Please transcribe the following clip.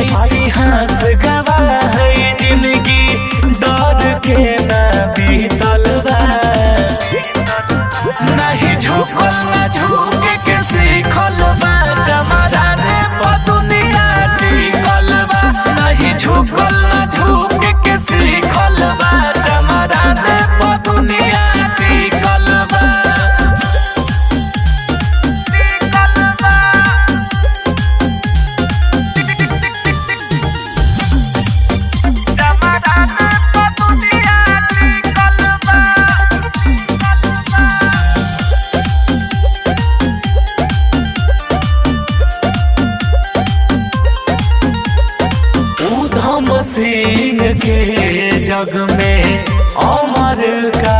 इतिहास गवाह है जिंदगी डर के ना बीतल बा। नहीं झुकल ना झुके के सीखल बा, जमाने पर दुनिया टिकल बा। नहीं झुकल ना झुके के सीखल बा, जमाने पर दुनिया टिकल बा। उधम सिंह के जग में अमर का